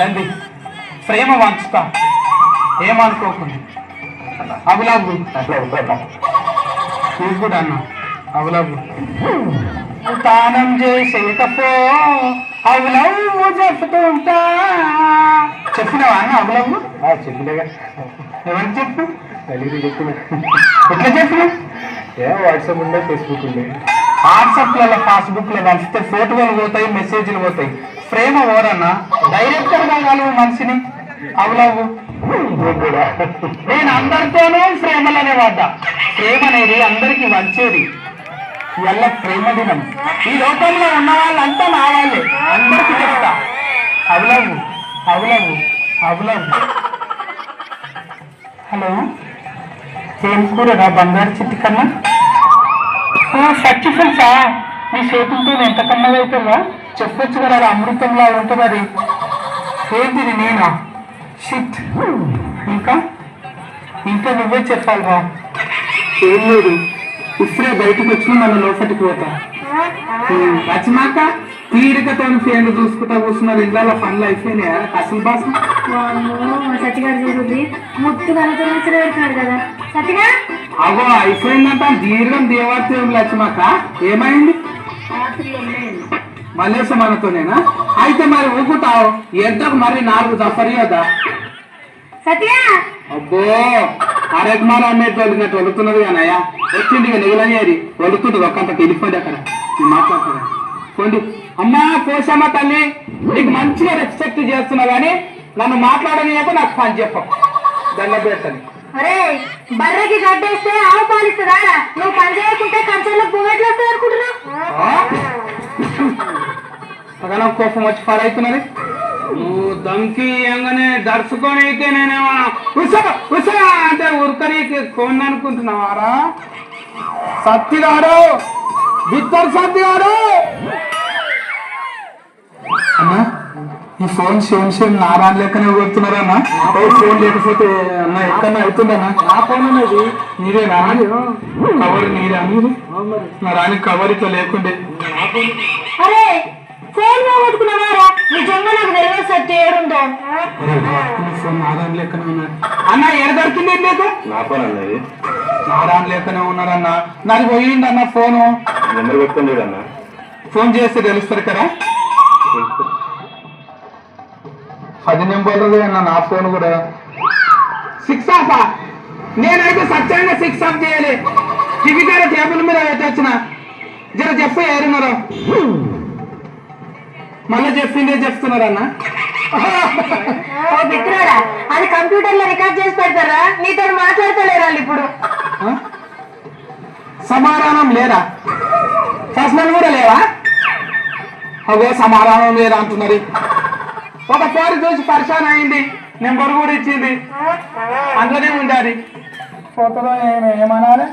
రండి ప్రేమ వంచుతా ఏమనుకోకుండా అవులవ్వు నువ్వు కూడా అన్నా అవులవ్వు తానం చేసేటపో అవులవ్వు చెప్పుతుంటా చెప్పినావా అన్న అవులవ్వు చెప్పినగా ఎవరికి చెప్పు చెప్పిన ఎట్లా చెప్పిన వాట్సాప్ ఉండే ఫేస్బుక్ ఉండే వాట్సాప్లలో ఫేస్బుక్లో కలిస్తే ఫోటోలు పోతాయి మెసేజ్లు పోతాయి ప్రేమ ఓరన్నా డైరెక్టర్ గా కలువు మనిషిని అవులవ్వు నేను అందరితోనూ ప్రేమలనే వాడ్డా ప్రేమ అనేది అందరికీ వచ్చేది ఇవల్ల ప్రేమ దినం ఈ లోకంలో ఉన్న వాళ్ళంతా నా వాళ్ళే అందరికీ చెప్తా అవులవ్వు అవులవ్వు అవులవ్వు హలో ఏం కూరరా బంగారు చిట్టి కన్నా సక్సెస్ఫుల్సా మీ చేతులతో ఎంత కన్నగా అవుతుందా చెప్పొచ్చు కదా అది అమృతంలా ఉంటుంది అది ఏంటిది నేనా షిట్ ఇంకా ఇంకా నువ్వే చెప్పాలి రా ఏం లేదు ఇప్పుడే బయటకు వచ్చి మన లోపలికి పోతా వచ్చినాక తీరికతో ఫేన్ చూసుకుంటా కూర్చున్నారు ఇళ్ళ పనులు అయిపోయినాయా అసలు బాస్ సత్తిగారు చూస్తుంది ముత్తు కనుక కదా సత్తిగా అగో అయిపోయిందంట దీర్ఘం దేవార్థం లక్ష్మక్క ఏమైంది మల్లేశ మనతోనేనా అయితే మరి ఊపుతావు ఎంతకు మరి 4 దఫరియదా సత్తిగా అబ్బో అరకుమాల అమ్మేది వదిలినట్టు వదులుతున్నది కానయ్యా వచ్చింది ఇక నిగలనేది వదులుతుంది ఒక్కంత వెళ్ళిపోయింది అక్కడ నేను మాట్లాడుతున్నా పోండి అమ్మా పోషమ్మ తల్లి నీకు మంచిగా రెస్పెక్ట్ చేస్తున్నా కానీ నన్ను మాట్లాడనీయక నాకు పని చెప్ప దండ పెడతాను అరే బర్రెకి గడ్డేస్తే ఆవు పాలిస్తుందా నువ్వు పని చేయకుంటే కంచెల్లో పువ్వెట్లు వస్తుంది అనుకుంటున్నావు అదన కోపం వచ్చి పడవుతున్నది నువ్వు దంకి ఏంగానే దర్శకొని అయితే నేనేమో ఉసా అంటే ఉరకరికి కొండ అనుకుంటున్నావారా సత్తి గారు బిత్తర్ సత్తి గారు అన్నా ఈ ఫోన్ సేమ్ నారాయణ లెక్కనే కొడుతున్నారన్నా ఫోన్ లేకపోతే అన్న ఎక్కడన్నా అవుతుందన్నా నా ఫోన్ అనేది నీరేనా కవర్ నీరే మీరు నా రాని కవర్ ఇట్లా లేకుండే అరే ఫోన్ పోగొట్టుకున్నావారా నిజంగా నాకు తెలియదు సత్తి ఏడుందో ఫోన్ నారాయణ లెక్కనే ఉన్నాడు అన్న ఏడు దొరికింది మీకు నా ఫోన్ అన్నది నారాయణ లెక్కనే ఉన్నారన్న నాకు పోయింది అన్న ఫోను నెంబర్ పెట్టుకోండి అన్న ఫోన్ చేస్తే తెలుస్తారు కదా 10 నెంబర్లు అన్న నా ఫోన్ కూడా 6 ఆఫా నేనైతే సత్యంగా 6 ఆఫ్ చేయాలి టీవీ గారు టేబుల్ మీద పెట్టొచ్చిన జర చెప్పి ఏరున్నారు మళ్ళీ చెప్పిందే చెప్తున్నారన్న మిత్రుడా అది కంప్యూటర్ లో రికార్డ్ చేసి పెడతారా నీతో మాట్లాడతలేరు వాళ్ళు ఇప్పుడు సమాధానం లేదా ప్రశ్నలు కూడా లేవా అవే సమాధానం లేదా అంటున్నారు ఒక ఫోన్ చూసి పరిశాన్ అయింది నెంబర్ కూడా ఇచ్చింది అందులోనే ఉండాలి ఫోటోలో ఏమనాలి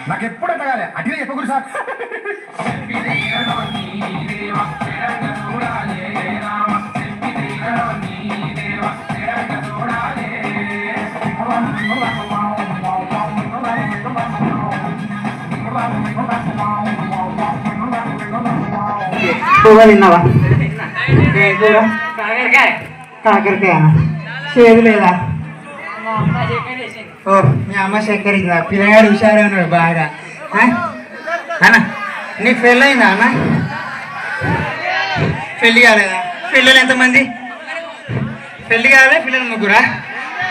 నాకు ఎప్పుడు అడగాలి అడిగిన చెప్పకూడదు సార్ తిన్నావా కాకరకాయ చేదు లేదా ఓ మీ అమ్మ చక్కెర పిల్లగాడు హుషారే ఉన్నాడు బాగా అన్న నీకు పెళ్ళి అయిందా అన్న పెళ్ళి కాలేదా పిల్లలు ఎంతమంది పెళ్ళి కాలే పిల్లలు ముగ్గురా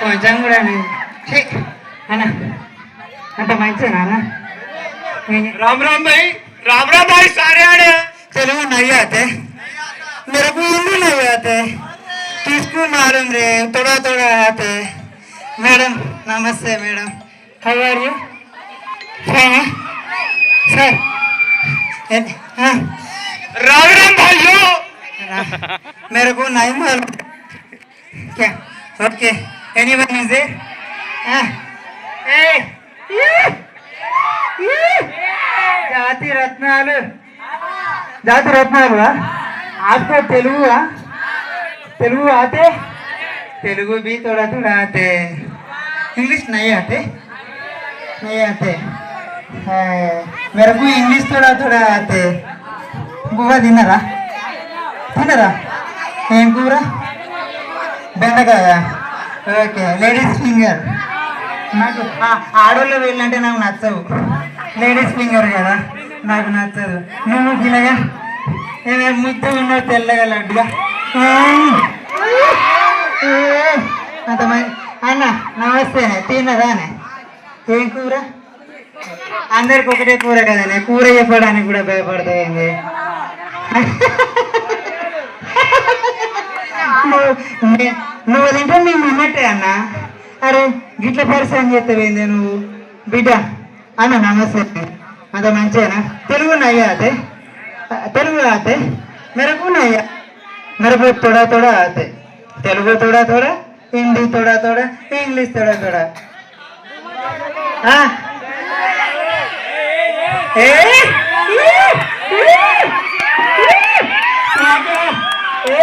కొంచెం కూడా అన్న అంటే మంచిగా राम राम भाई सारे आड़े తెలుగు नहीं आते मेरे को हिंदी नहीं आते किसको मालूम रे थोड़ा थोड़ा आते मैडम नमस्ते madam how are you sir हाँ राम राम भाइयों मेरे को नहीं मालूम क्या ओके एनीवन इज देयर जाति रत्नालु आपको तेलुगु आते तेलुगु भी थोड़ा थोड़ा आते इंग्लिश नहीं आते मेरे को इंग्लिश थोड़ा थोड़ा आते बुआ తిన్నారా ఏం కూర బెండకాయ ఓకే లేడీస్ ఫింగర్ నాకు ఆడోళ్ళు వెళ్ళంటే నాకు నచ్చవు లేడీస్ ఫింగర్ కదా నాకు నచ్చదు నువ్వు గిలగా ఏమేమి ముద్దు ఉన్నావు తెల్లగా లడ్డుగా అంత అన్న నమస్తే తిన్నదానే ఏం కూర అందరికి ఒకటే కూర కదనే కూర చెప్పడానికి కూడా భయపడతాయింది నువ్వు తింటే మేము ఉన్నట్టే అన్న అరే గిట్ల పరిచయం చేస్తావేంది నువ్వు బిడ్డ అన్న నమస్తే అంత మంచిగా తెలుగు నయ్యా ఆతే తెలుగు ఆతే मेरे को नहीं मेरे को थोड़ा थोड़ा आते तेलुगु थोड़ा थोड़ा हिंदी थोड़ा थोड़ा इंग्लिश थोड़ा थोड़ा हाँ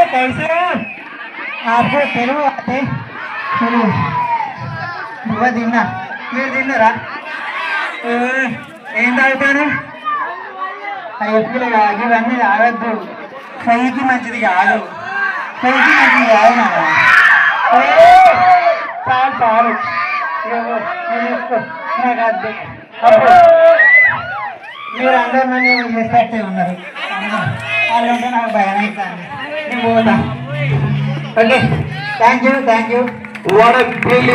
कैसे आपको तेलुगु आते నువ్వు తిన్నా మీరు తిన్నారా ఏం తాగుతాను ఎప్పుడు ఇవన్నీ తాగద్దు కైకి మంచిది కాదు చాలు నాకు వద్దు మీరు అందరు నన్ను చేసేట్టే ఉన్నారు వాళ్ళు ఉంటే నాకు భయం అవుతుంది నేను పోతా okay thank you What a brilliant